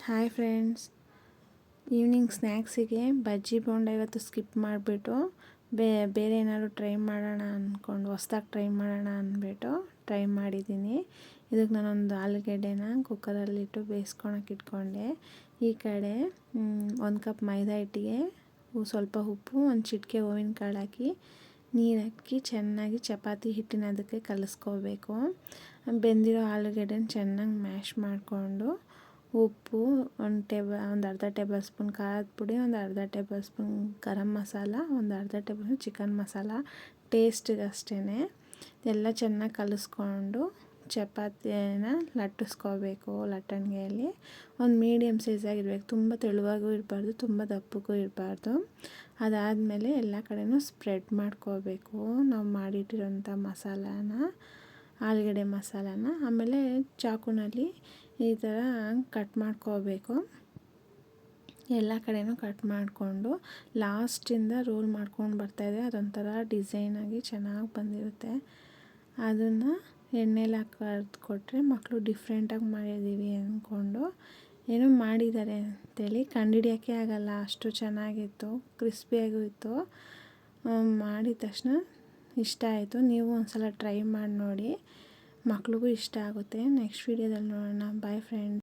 Hi friends, evening ಸ್ನ್ಯಾಕ್ಸಿಗೆ bajji bonda ಇವತ್ತು skip ಮಾಡಿಬಿಟ್ಟು ಬೇರೆ ಏನಾದ್ರು ಟ್ರೈ ಮಾಡೋಣ ಅಂದ್ಕೊಂಡು ಹೊಸ್ದಾಗಿ ಟ್ರೈ ಮಾಡೋಣ ಅಂದ್ಬಿಟ್ಟು ಟ್ರೈ ಮಾಡಿದ್ದೀನಿ. ಇದಕ್ಕೆ ನಾನೊಂದು ಆಲೂಗೆಡ್ಡೆನ ಕುಕ್ಕರಲ್ಲಿಟ್ಟು ಬೇಯಿಸ್ಕೊಳಕ್ಕೆ ಇಟ್ಕೊಂಡೆ. ಈ ಕಡೆ 1 ಕಪ್ ಮೈದಾ ಹಿಟ್ಟಿಗೆ ಸ್ವಲ್ಪ ಉಪ್ಪು, ಒಂದು ಚಿಟಿಕೆ ಹೂವಿನ ಕಾಳು ಹಾಕಿ ನೀರು ಹಾಕಿ ಚೆನ್ನಾಗಿ ಚಪಾತಿ ಹಿಟ್ಟಿನ ಅದಕ್ಕೆ ಕಲಿಸ್ಕೋಬೇಕು. ಬೆಂದಿರೋ ಆಲೂಗೆಡ್ಡೆನ ಚೆನ್ನಾಗಿ ಮ್ಯಾಶ್ ಮಾಡಿಕೊಂಡು ಉಪ್ಪು, ಒಂದು ಅರ್ಧ ಟೇಬಲ್ ಸ್ಪೂನ್ ಖಾರದ ಪುಡಿ, ಒಂದು ಅರ್ಧ ಟೇಬಲ್ ಸ್ಪೂನ್ ಗರಂ ಮಸಾಲ, ಒಂದು ಅರ್ಧ ಟೇಬಲ್ ಸ್ಪೂನ್ ಚಿಕನ್ ಮಸಾಲ ಟೇಸ್ಟಿಗೆ ಅಷ್ಟೇ ಎಲ್ಲ ಚೆನ್ನಾಗಿ ಕಲಿಸ್ಕೊಂಡು ಚಪಾತಿನ ಲಟ್ಟಿಸ್ಕೋಬೇಕು. ಲಟ್ಟಣಿಗೆಯಲ್ಲಿ ಒಂದು ಮೀಡಿಯಮ್ ಸೈಜಾಗಿರ್ಬೇಕು, ತುಂಬ ತೆಳುವಾಗೂ ಇರಬಾರ್ದು, ತುಂಬ ದಪ್ಪಕ್ಕೂ ಇರಬಾರ್ದು. ಅದಾದಮೇಲೆ ಎಲ್ಲ ಕಡೆನೂ ಸ್ಪ್ರೆಡ್ ಮಾಡ್ಕೋಬೇಕು ನಾವು ಮಾಡಿಟ್ಟಿರೋಂಥ ಮಸಾಲಾನ, ಆಲೂಗಡ್ಡೆ ಮಸಾಲಾನ. ಆಮೇಲೆ ಚಾಕುನಲ್ಲಿ ಈ ಥರ ಕಟ್ ಮಾಡ್ಕೋಬೇಕು. ಎಲ್ಲ ಕಡೆನೂ ಕಟ್ ಮಾಡಿಕೊಂಡು ಲಾಸ್ಟಿಂದ ರೋಲ್ ಮಾಡ್ಕೊಂಡು ಬರ್ತಾಯಿದೆ. ಅದೊಂಥರ ಡಿಸೈನಾಗಿ ಚೆನ್ನಾಗಿ ಬಂದಿರುತ್ತೆ. ಅದನ್ನು ಎಣ್ಣೆಲಿ ಹಾಕಿ ಕರೆದುಕೊಟ್ರೆ ಮಕ್ಕಳು ಡಿಫ್ರೆಂಟಾಗಿ ಮಾಡಿದ್ದೀವಿ ಅಂದ್ಕೊಂಡು ಏನೋ ಮಾಡಿದ್ದಾರೆ ಅಂತೇಳಿ ಕಂಡುಹಿಡಿಯೋಕ್ಕೆ ಆಗಲ್ಲ, ಅಷ್ಟು ಚೆನ್ನಾಗಿತ್ತು, ಕ್ರಿಸ್ಪಿಯಾಗೂ ಇತ್ತು. ಮಾಡಿದ ತಕ್ಷಣ ಇಷ್ಟ ಆಯಿತು. ನೀವು ಒಂದ್ಸಲ ಟ್ರೈ ಮಾಡಿ ನೋಡಿ, ಮಕ್ಳಿಗೂ ಇಷ್ಟ ಆಗುತ್ತೆ. ನೆಕ್ಸ್ಟ್ ವೀಡಿಯೋದಲ್ಲಿ ನೋಡೋಣ. Bye friends.